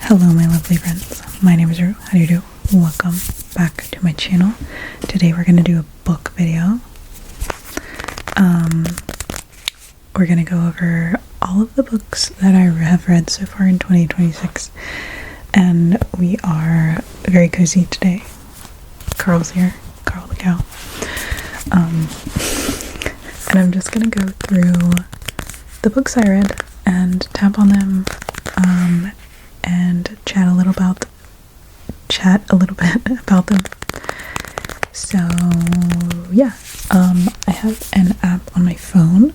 Hello my lovely friends, my name is Rue. How do you do? Welcome back to my channel. Today we're going to do a book video. We're going to go over all of the books that I have read so far in 2026, and we are very cozy today. Carl's here, Carl the cow. And I'm just going to go through the books I read and tap on them, and chat a little bit about them. So yeah, I have an app on my phone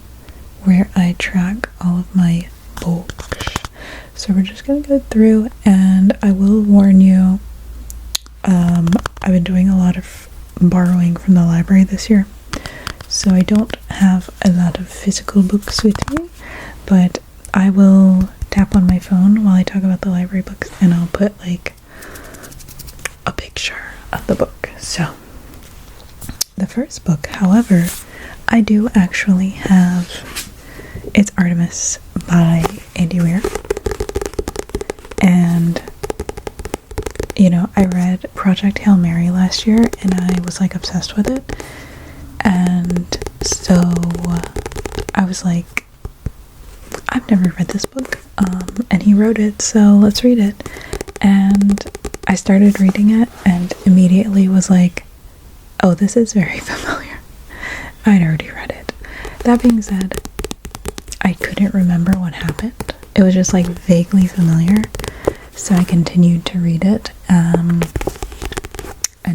where I track all of my books. So we're just gonna go through, and I will warn you, I've been doing a lot of borrowing from the library this year, so I don't have a lot of physical books with me, but I will tap on my phone while I talk about the library books, and I'll put like a picture of the book. So the first book, however, I do actually have. It's Artemis by Andy Weir, and you know, I read Project Hail Mary last year and I was like obsessed with it, and so I was like, I've never read this book, and he wrote it, so let's read it. And I started reading it and immediately was like, oh, this is very familiar. I'd already read it. That being said, I couldn't remember what happened. It was just like vaguely familiar, so I continued to read it, and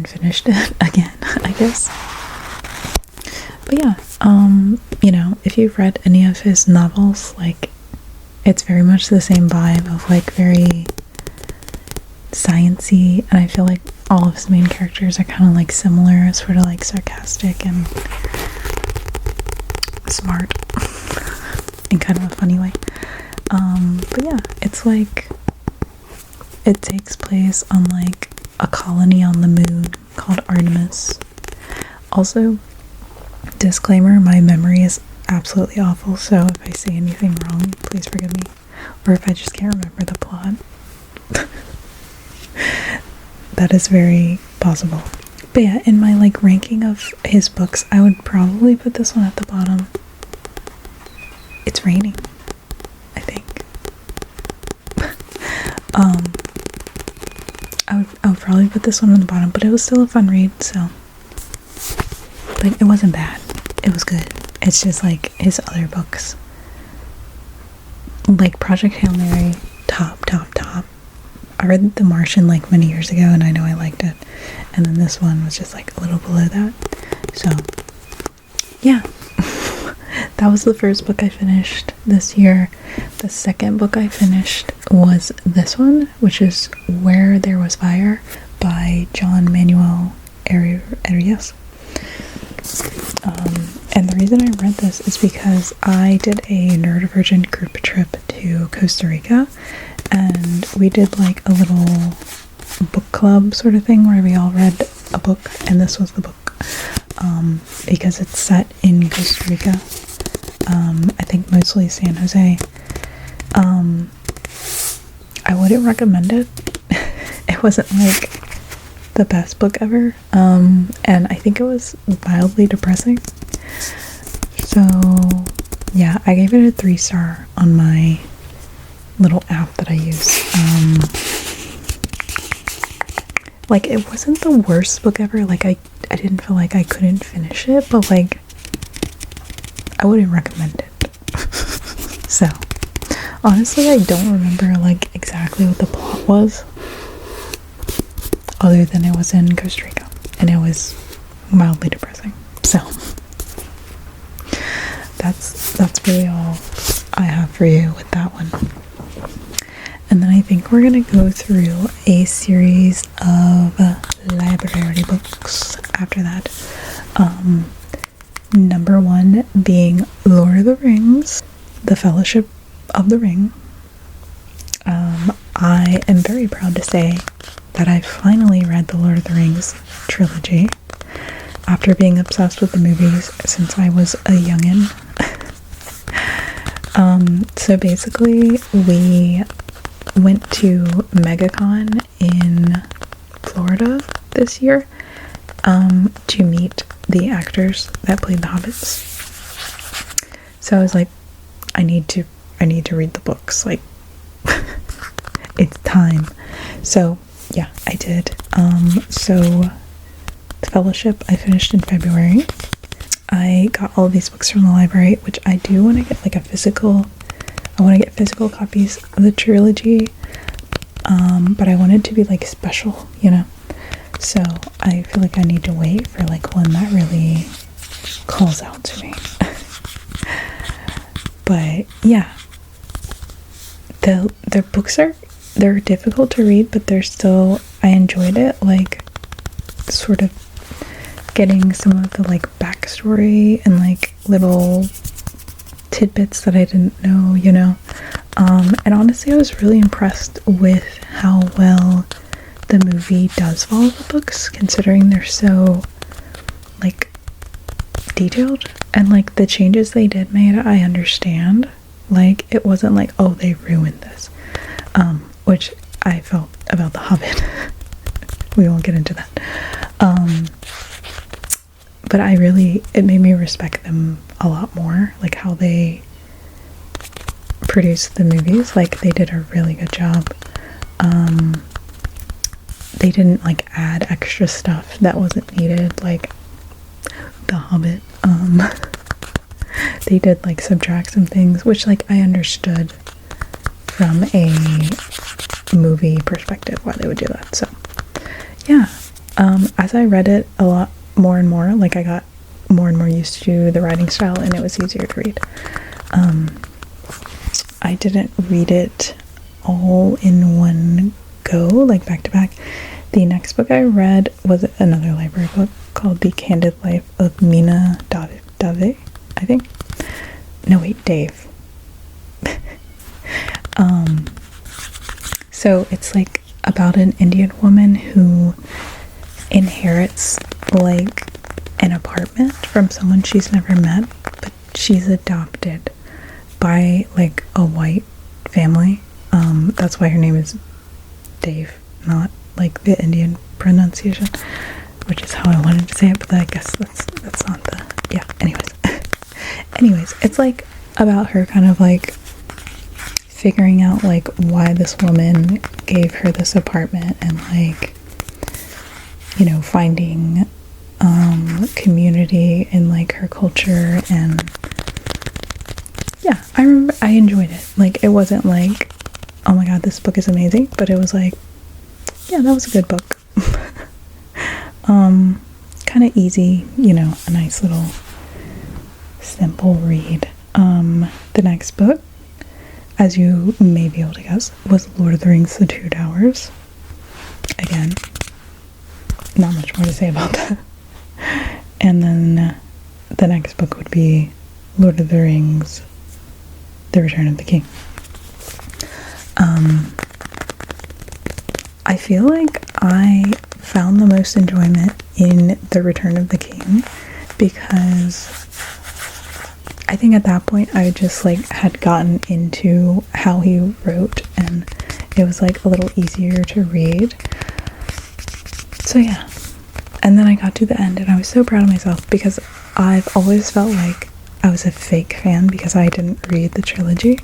finished it again, I guess. But yeah, you know, if you've read any of his novels, like, it's very much the same vibe of like very sciencey, and I feel like all of his main characters are kind of like similar, sort of like sarcastic and smart in kind of a funny way. But yeah, it's like, it takes place on like a colony on the moon called Artemis. Also, disclaimer, my memory is absolutely awful, so if I say anything wrong, please forgive me, or if I just can't remember the plot. That is very possible. But yeah, in my like ranking of his books, I would probably put this one at the bottom. It's raining, I think. I would probably put this one on the bottom, but it was still a fun read, so. But it wasn't bad. It was good. It's just like his other books, like Project Hail Mary, top. I read The Martian like many years ago, and I know I liked it, and then this one was just like a little below that. So yeah, that was the first book I finished this year. The second book I finished was this one, which is Where There Was Fire by John Manuel Arias. And the reason I read this is because I did a neurodivergent group trip to Costa Rica, and we did like a little book club sort of thing where we all read a book, and this was the book, because it's set in Costa Rica, I think mostly San Jose. I wouldn't recommend it. It wasn't like the best book ever, and I think it was mildly depressing. So yeah, I gave it a 3-star on my little app that I use. Like, it wasn't the worst book ever. Like, I didn't feel like I couldn't finish it, but like, I wouldn't recommend it. So honestly, I don't remember like exactly what the plot was, other than it was in Costa Rica and it was mildly depressing. So that's really all I have for you with that one. And then I think we're gonna go through a series of library books after that. Number 1 being Lord of the Rings, The Fellowship of the Ring. I am very proud to say that I finally read the Lord of the Rings trilogy after being obsessed with the movies since I was a youngin'. So basically, we went to MegaCon in Florida this year to meet the actors that played the hobbits. So I was like, I need to read the books. Like, it's time. So yeah, I did. So the Fellowship I finished in February. I got all these books from the library, which I do want to get like I want to get physical copies of the trilogy, but I want it to be like special, you know? So I feel like I need to wait for like one that really calls out to me. But yeah, the books they're difficult to read, but I enjoyed it, like sort of getting some of the like backstory and like little tidbits that I didn't know, you know. And honestly, I was really impressed with how well the movie does follow the books, considering they're so like detailed, and like the changes they did made, I understand. Like, it wasn't like, oh, they ruined this, which I felt about The Hobbit. We won't get into that. But it made me respect them a lot more, like how they produced the movies. Like, they did a really good job. They didn't like add extra stuff that wasn't needed, like The Hobbit. They did like subtract some things, which like I understood from a movie perspective why they would do that. So yeah, as I read it a lot more and more, like I got more and more used to the writing style, and it was easier to read. I didn't read it all in one go, like back to back. The next book I read was another library book called The Candid Life of Mina Dave, I think. No, wait, Dave. So it's like about an Indian woman who inherits like an apartment from someone she's never met, but she's adopted by like a white family. That's why her name is Dave, not like the Indian pronunciation, which is how I wanted to say it, but I guess that's not the, yeah, anyways, it's like about her kind of like figuring out like why this woman gave her this apartment, and like, you know, finding community in like her culture. And yeah, I remember I enjoyed it. Like, it wasn't like, oh my god, this book is amazing, but it was like, yeah, that was a good book. Kind of easy, you know, a nice little simple read. The next book, as you may be able to guess, was Lord of the Rings: The Two Towers. Again, not much more to say about that. And then the next book would be Lord of the Rings: The Return of the King. I feel like I found the most enjoyment in The Return of the King, because I think at that point I just like had gotten into how he wrote, and it was like a little easier to read. So yeah, and then I got to the end and I was so proud of myself, because I've always felt like I was a fake fan because I didn't read the trilogy.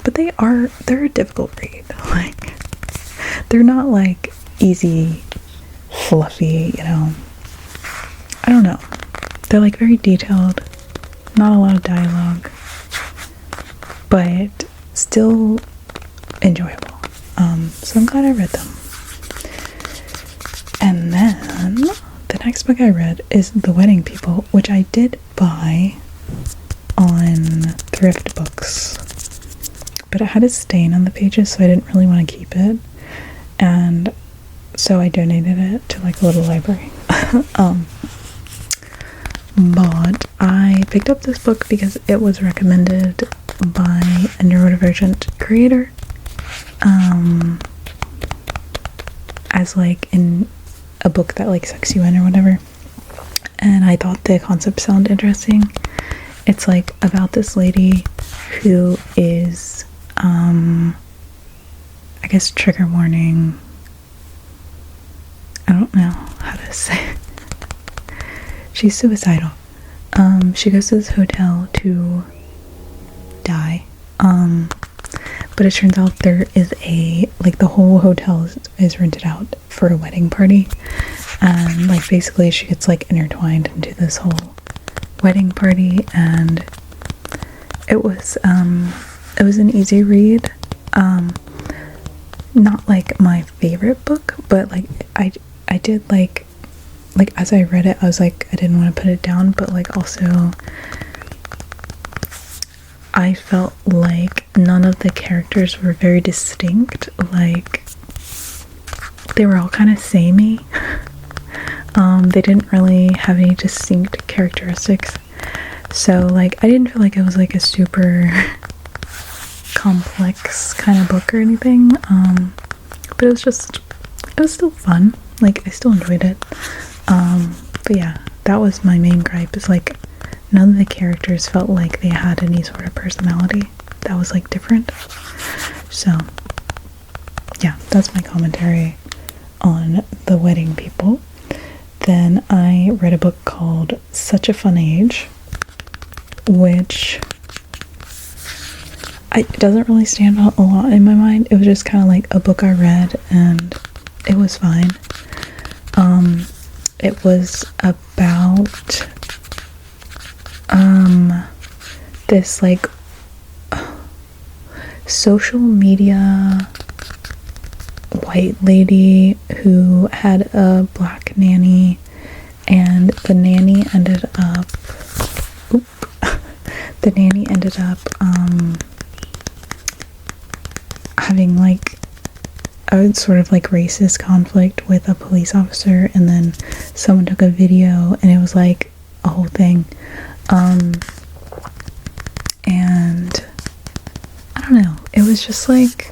But they're a difficult read. Like, they're not like easy, fluffy, you know. I don't know. They're like very detailed, not a lot of dialogue, but still enjoyable. So I'm glad I read them. And then the next book I read is The Wedding People, which I did buy on Thrift Books, but it had a stain on the pages, so I didn't really want to keep it, and so I donated it to like a little library. But I picked up this book because it was recommended by a neurodivergent creator, as like in a book that like sucks you in or whatever, and I thought the concept sounded interesting. It's like about this lady who is I guess trigger warning. I don't know how to say it. She's suicidal. She goes to this hotel to die. But it turns out there is the whole hotel is rented out for a wedding party. And, basically she gets, intertwined into this whole wedding party, and it was an easy read. Not, my favorite book, but, I did, as I read it, I was I didn't want to put it down, but, also I felt like none of the characters were very distinct. They were all kind of samey. They didn't really have any distinct characteristics. So, I didn't feel like it was, a super complex kind of book or anything. But it was still fun. I still enjoyed it. But yeah, that was my main gripe, is, none of the characters felt like they had any sort of personality that was, different. So, yeah, that's my commentary on The Wedding People. Then I read a book called Such a Fun Age, which it doesn't really stand out a lot in my mind. It was just kind of a book I read, and it was fine. It was about this social media white lady who had a black nanny, and the nanny ended up having a sort of racist conflict with a police officer, and then someone took a video, and it was a whole thing. And I don't know, it was just it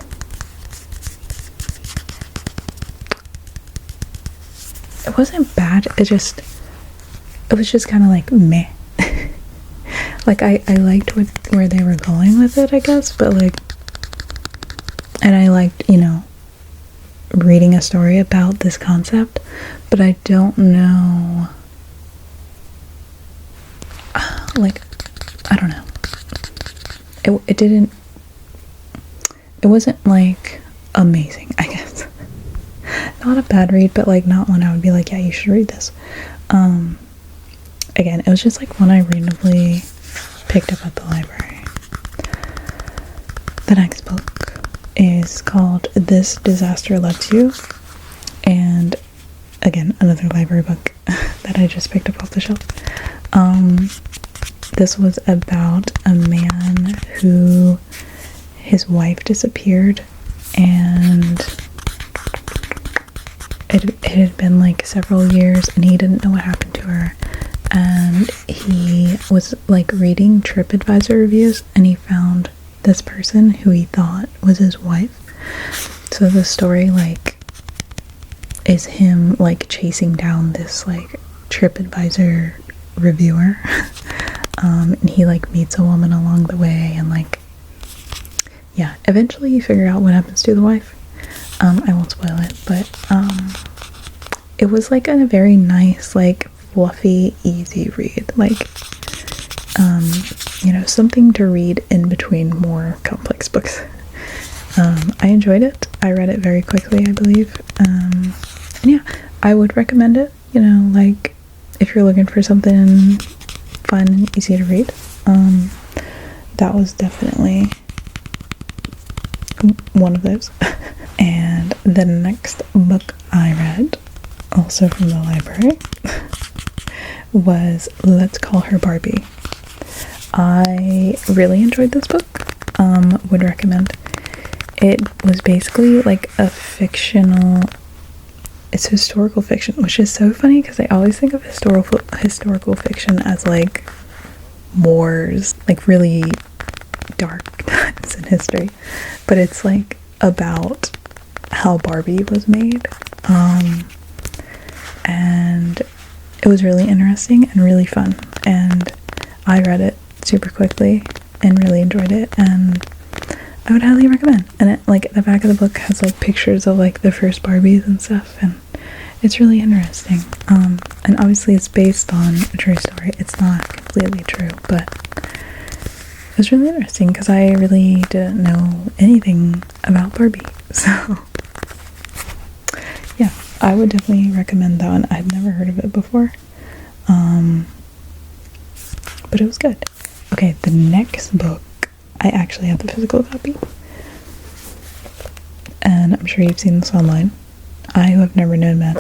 wasn't bad, it was just kind of meh. I liked where they were going with it, I guess, but and I liked, reading a story about this concept, but I don't know, I don't know. It wasn't amazing, I guess. Not a bad read, but not one I would be yeah, you should read this. Again, it was just one I randomly picked up at the library. The next book is called This Disaster Loves You, and again, another library book that I just picked up off the shelf. This was about a man who his wife disappeared, and it had been several years, and he didn't know what happened to her. And he was reading TripAdvisor reviews, and he found this person who he thought was his wife. So the story is him chasing down this TripAdvisor reviewer. And he meets a woman along the way, and yeah, eventually you figure out what happens to the wife. I won't spoil it, but it was a very nice fluffy, easy read, something to read in between more complex books. I enjoyed it. I read it very quickly, I believe. And yeah, I would recommend it, if you're looking for something fun and easy to read. That was definitely one of those. And the next book I read, also from the library, was Let's Call Her Barbie. I really enjoyed this book. Would recommend. It was basically a fictional, it's historical fiction, which is so funny because I always think of historical fiction as wars, really dark times in history, but it's about how Barbie was made. And it was really interesting and really fun, and I read it super quickly and really enjoyed it, and I would highly recommend. And it, like, the back of the book has like pictures of like the first Barbies and stuff, and it's really interesting. And obviously it's based on a true story. It's not completely true, but it was really interesting because I really didn't know anything about Barbie. So yeah, I would definitely recommend that one. I've never heard of it before. But it was good. Okay, the next book, I actually have the physical copy. And I'm sure you've seen this online. I have never known men.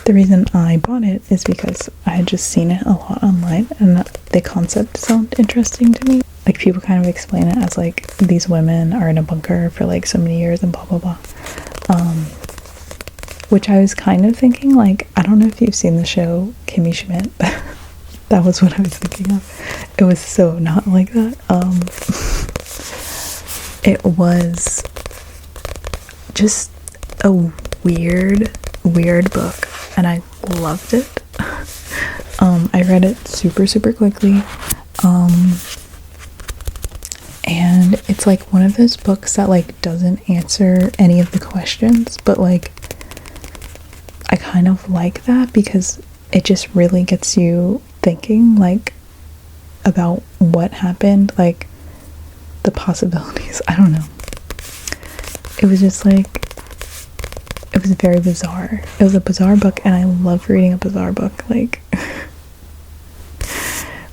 The reason I bought it is because I had just seen it a lot online, and the concept sounded interesting to me. Like, people kind of explain it as like these women are in a bunker for like so many years and blah blah blah. Which I was kind of thinking, like, I don't know if you've seen the show Kimmy Schmidt. That was what I was thinking of. It was so not like that. It was just a weird book, and I loved it. I read it super quickly. And it's like one of those books that like doesn't answer any of the questions, but like I kind of like that because it just really gets you thinking, like, about what happened, like the possibilities. I don't know. It was just like, it was very bizarre. It was a bizarre book, and I love reading a bizarre book. Like,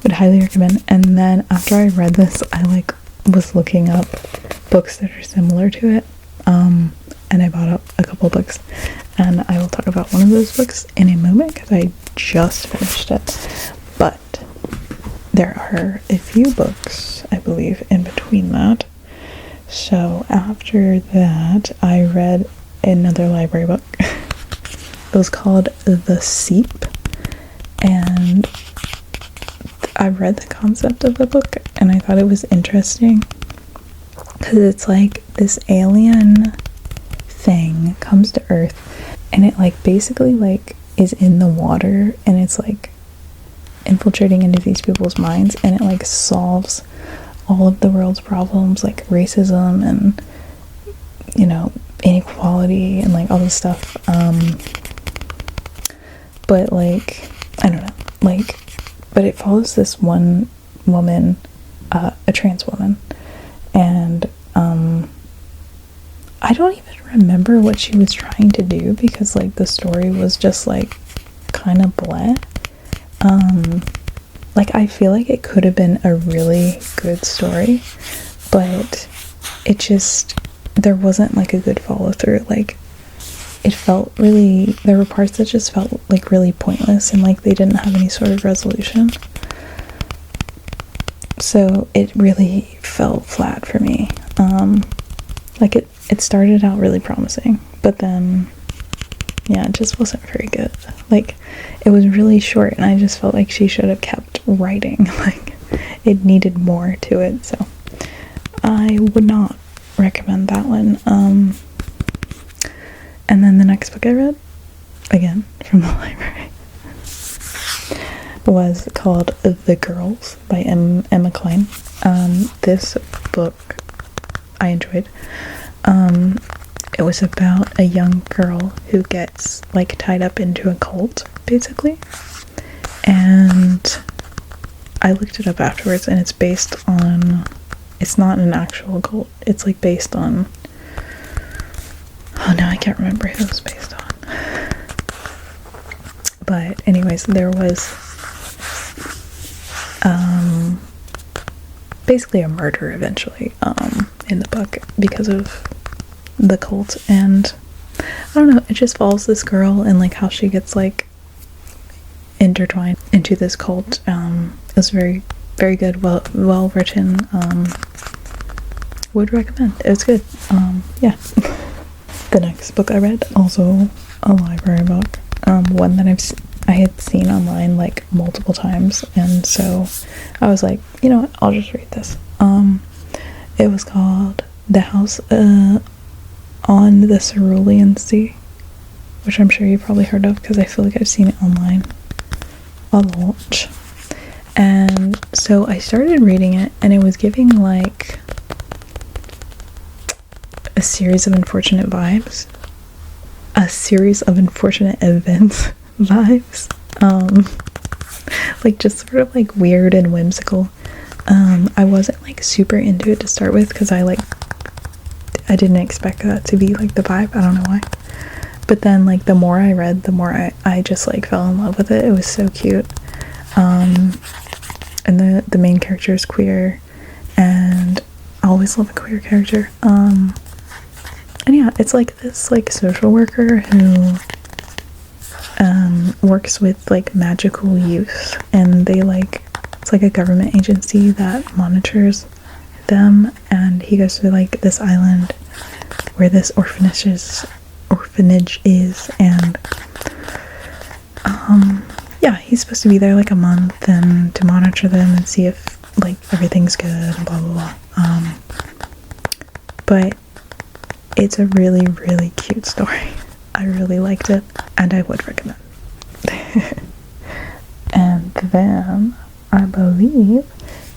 would highly recommend. And then after I read this, I like was looking up books that are similar to it, and I bought up a couple books, and I will talk about one of those books in a moment because I just finished it. But there are a few books, I believe, in between that. So after that, I read another library book. It was called The Seep, and I read the concept of the book and I thought it was interesting because it's like this alien thing comes to Earth, and it like basically like is in the water, and it's like infiltrating into these people's minds, and it like solves all of the world's problems, like racism and, you know, inequality and like all this stuff. But like, I don't know, like, but it follows this one woman, a trans woman, and I don't even remember what she was trying to do because like the story was just like kind of blah. Like, I feel like it could have been a really good story, but it just, there wasn't like a good follow through. Like, it felt really, there were parts that just felt like really pointless, and like they didn't have any sort of resolution. So it really fell flat for me. Like it started out really promising, but then yeah, it just wasn't very good. Like, it was really short, and I just felt like she should have kept writing. Like, it needed more to it, so I would not recommend that one. And then the next book I read, again from the library, was called The Girls by Emma Klein. This book I enjoyed. It was about a young girl who gets like tied up into a cult, basically. And I looked it up afterwards, and it's based on, it's not an actual cult. It's like based on, oh no, I can't remember who it was based on. But anyways, there was basically a murder eventually in the book because of the cult, and I don't know, it just follows this girl and like how she gets like intertwined into this cult. It was very good, well written. Would recommend. It was good. Yeah. The next book I read, also a library book, one that I had seen online like multiple times, and so I was like, you know what, I'll just read this. It was called The House on the Cerulean Sea, which I'm sure you've probably heard of because I feel like I've seen it online a lot. And so So I started reading it, and it was giving like a series of unfortunate vibes, a series of unfortunate events vibes, like just sort of like weird and whimsical. I wasn't like super into it to start with because I didn't expect that to be like the vibe. I don't know why, but then like the more I read, the more I just like fell in love with it. It was so cute. And the main character is queer, and I always love a queer character. And yeah, it's like this like social worker who works with like magical youth, and they like, it's like a government agency that monitors them, and he goes to like this island where this orphanage is, and yeah, he's supposed to be there like a month and to monitor them and see if like everything's good and blah blah blah. But it's a really, really cute story. I really liked it, and I would recommend. And then I believe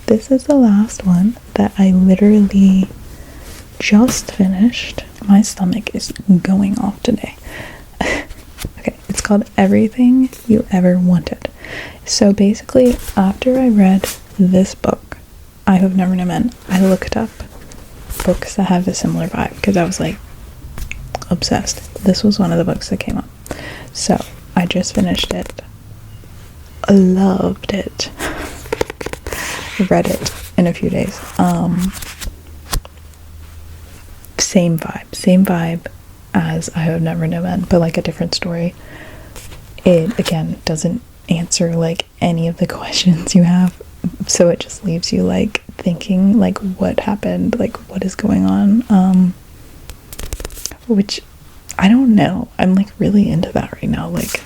this is the last one that I literally just finished. My stomach is going off today. Okay, it's called Everything You Ever Wanted. So basically, after I read this book, I Have Never Known Men, I looked up books that have a similar vibe because I was like obsessed. This was one of the books that came up. So I just finished it. Loved it. Read it in a few days. Same vibe as I Have Never Known Men, but like a different story. It again doesn't answer like any of the questions you have, so it just leaves you like thinking like what happened, like what is going on, which I don't know. I'm like really into that right now, like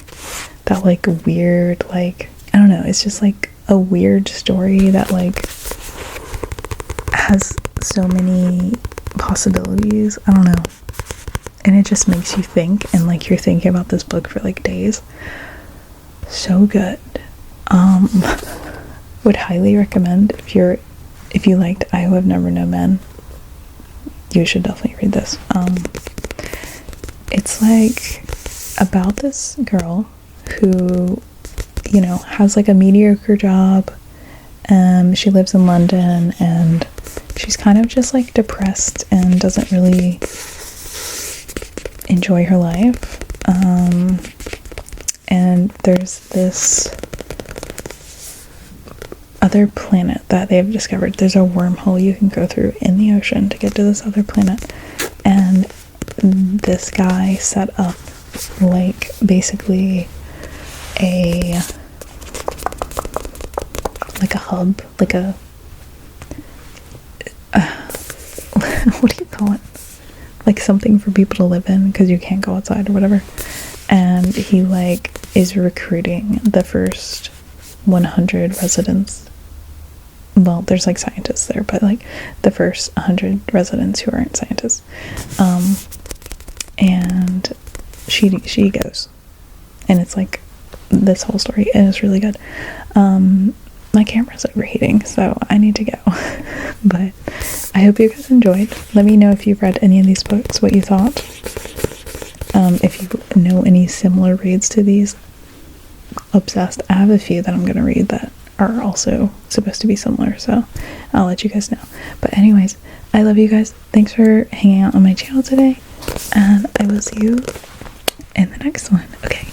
that like weird, like I don't know, it's just like a weird story that like has so many possibilities. I don't know, and it just makes you think, and like you're thinking about this book for like days. So good. Would highly recommend. If you liked I Have Never Known Men, you should definitely read this. It's like about this girl who, you know, has like a mediocre job. She lives in London, and she's kind of just like depressed and doesn't really enjoy her life. And there's this other planet that they've discovered. There's a wormhole you can go through in the ocean to get to this other planet, and this guy set up like basically a hub, like a what do you call it, like something for people to live in because you can't go outside or whatever. And he like is recruiting the first 100 residents. Well, there's like scientists there, but like the first 100 residents who aren't scientists. And she goes, and it's like this whole story, and it's really good. My camera's overheating, so I need to go. But I hope you guys enjoyed. Let me know if you've read any of these books, what you thought. If you know any similar reads to these. Obsessed. I have a few that I'm gonna read that are also supposed to be similar, so I'll let you guys know. But anyways, I love you guys. Thanks for hanging out on my channel today, and I will see you in the next one. Okay,